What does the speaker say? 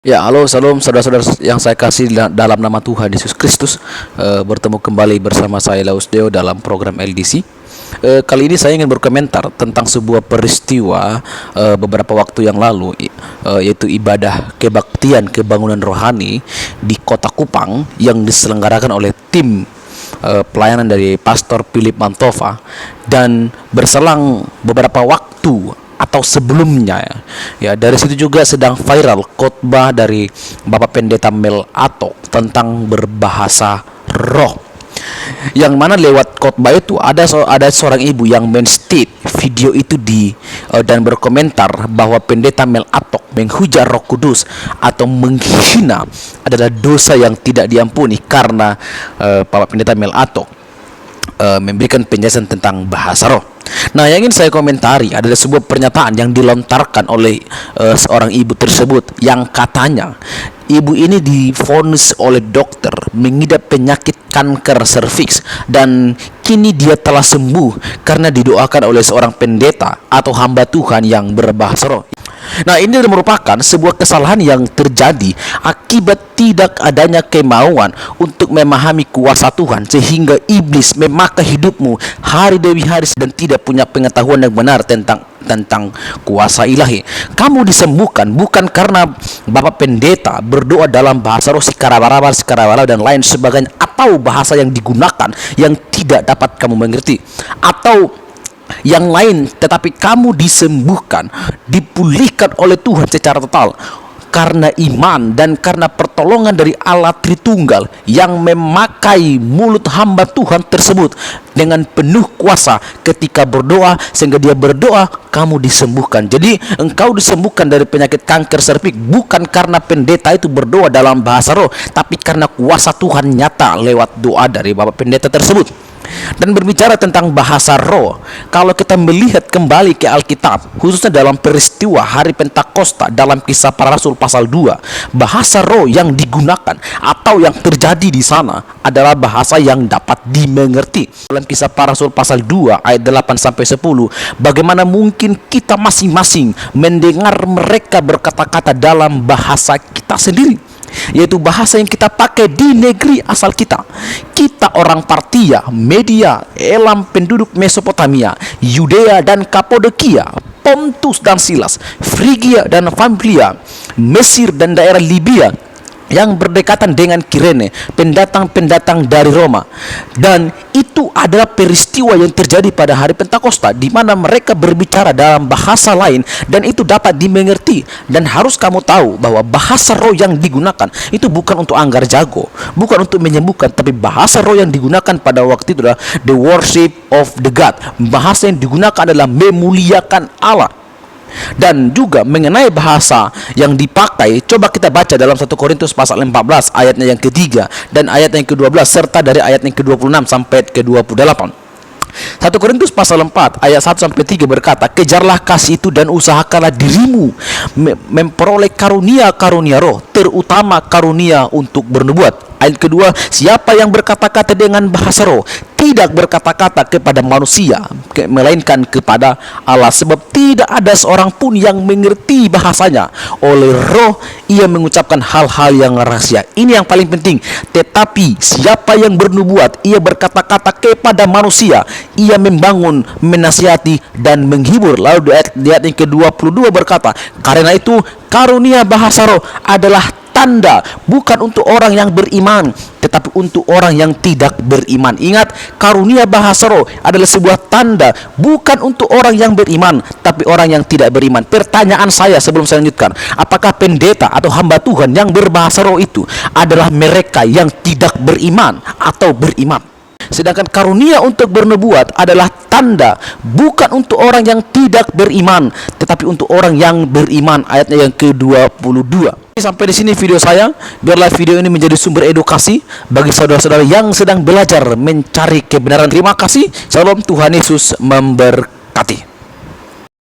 Ya, halo, salam saudara-saudara yang saya kasih dalam nama Tuhan Yesus Kristus. Bertemu kembali bersama saya Laus Deo dalam program LDC. Kali ini saya ingin berkomentar tentang sebuah peristiwa beberapa waktu yang lalu, yaitu ibadah kebaktian kebangunan rohani di Kota Kupang yang diselenggarakan oleh tim pelayanan dari Pastor Philip Mantova. Dan berselang beberapa waktu atau sebelumnya, ya dari situ juga sedang viral khotbah dari Bapak Pendeta Mel Atok tentang berbahasa roh, yang mana lewat khotbah itu ada seorang ibu yang men-state video itu dan berkomentar bahwa Pendeta Mel Atok menghujat Roh Kudus atau menghina adalah dosa yang tidak diampuni, karena Bapak Pendeta Mel Atok memberikan penjelasan tentang bahasa roh. Nah, yang ingin saya komentari adalah sebuah pernyataan yang dilontarkan oleh seorang ibu tersebut, yang katanya ibu ini divonis oleh dokter mengidap penyakit kanker serviks dan kini dia telah sembuh karena didoakan oleh seorang pendeta atau hamba Tuhan yang berbahasa roh. Nah, ini merupakan sebuah kesalahan yang terjadi akibat tidak adanya kemauan untuk memahami kuasa Tuhan, sehingga iblis memakai hidupmu hari demi hari dan tidak punya pengetahuan yang benar tentang kuasa ilahi. Kamu disembuhkan bukan karena Bapak Pendeta berdoa dalam bahasa roh sikarabarabal dan lain sebagainya, atau bahasa yang digunakan yang tidak dapat kamu mengerti, atau yang lain, tetapi kamu disembuhkan, dipulihkan oleh Tuhan secara total karena iman dan karena pertolongan dari Allah Tritunggal yang memakai mulut hamba Tuhan tersebut dengan penuh kuasa ketika berdoa, sehingga dia berdoa kamu disembuhkan. Jadi engkau disembuhkan dari penyakit kanker serviks bukan karena pendeta itu berdoa dalam bahasa roh, tapi karena kuasa Tuhan nyata lewat doa dari Bapak Pendeta tersebut. Dan berbicara tentang bahasa roh, kalau kita melihat kembali ke Alkitab, khususnya dalam peristiwa hari Pentakosta dalam Kisah Para Rasul pasal 2, bahasa roh yang digunakan atau yang terjadi di sana adalah bahasa yang dapat dimengerti. Dalam Kisah Para Rasul pasal 2 ayat 8 sampai 10, bagaimana mungkin kita masing-masing mendengar mereka berkata-kata dalam bahasa kita sendiri, yaitu bahasa yang kita pakai di negeri asal kita. Kita orang Partia, Media, Elam, penduduk Mesopotamia, Yudea dan Kapadokia, Pontus dan Silas, Frigia dan Pamfilia, Mesir dan daerah Libya yang berdekatan dengan Kirene, pendatang-pendatang dari Roma. Dan itu adalah peristiwa yang terjadi pada hari Pentakosta, di mana mereka berbicara dalam bahasa lain dan itu dapat dimengerti. Dan harus kamu tahu bahwa bahasa roh yang digunakan itu bukan untuk anggar jago, bukan untuk menyembuhkan, tapi bahasa roh yang digunakan pada waktu itu adalah the worship of the God. Bahasa yang digunakan adalah memuliakan Allah. Dan juga mengenai bahasa yang dipakai, coba kita baca dalam 1 Korintus pasal 14 ayatnya yang ketiga dan ayat yang ke-12 serta dari ayat yang ke-26 sampai ke-28. 1 Korintus pasal 4 ayat 1 sampai 3 berkata, kejarlah kasih itu dan usahakanlah dirimu memperoleh karunia-karunia roh, terutama karunia untuk bernubuat. Ayat kedua, siapa yang berkata-kata dengan bahasa roh tidak berkata-kata kepada manusia, melainkan kepada Allah, sebab tidak ada seorang pun yang mengerti bahasanya. Oleh roh ia mengucapkan hal-hal yang rahasia. Ini yang paling penting. Tetapi siapa yang bernubuat, ia berkata-kata kepada manusia, ia membangun, menasihati dan menghibur. Lalu di ayat yang ke-22 berkata, karena itu karunia bahasa roh adalah tanda bukan untuk orang yang beriman, tetapi untuk orang yang tidak beriman. Ingat, karunia bahasa roh adalah sebuah tanda bukan untuk orang yang beriman, tapi orang yang tidak beriman. Pertanyaan saya sebelum saya lanjutkan, apakah pendeta atau hamba Tuhan yang berbahasa roh itu adalah mereka yang tidak beriman atau beriman? Sedangkan karunia untuk bernubuat adalah tanda bukan untuk orang yang tidak beriman, tetapi untuk orang yang beriman. Ayatnya yang ke-22. Sampai di sini video saya. Biarlah video ini menjadi sumber edukasi bagi saudara-saudara yang sedang belajar mencari kebenaran. Terima kasih. Shalom, Tuhan Yesus memberkati.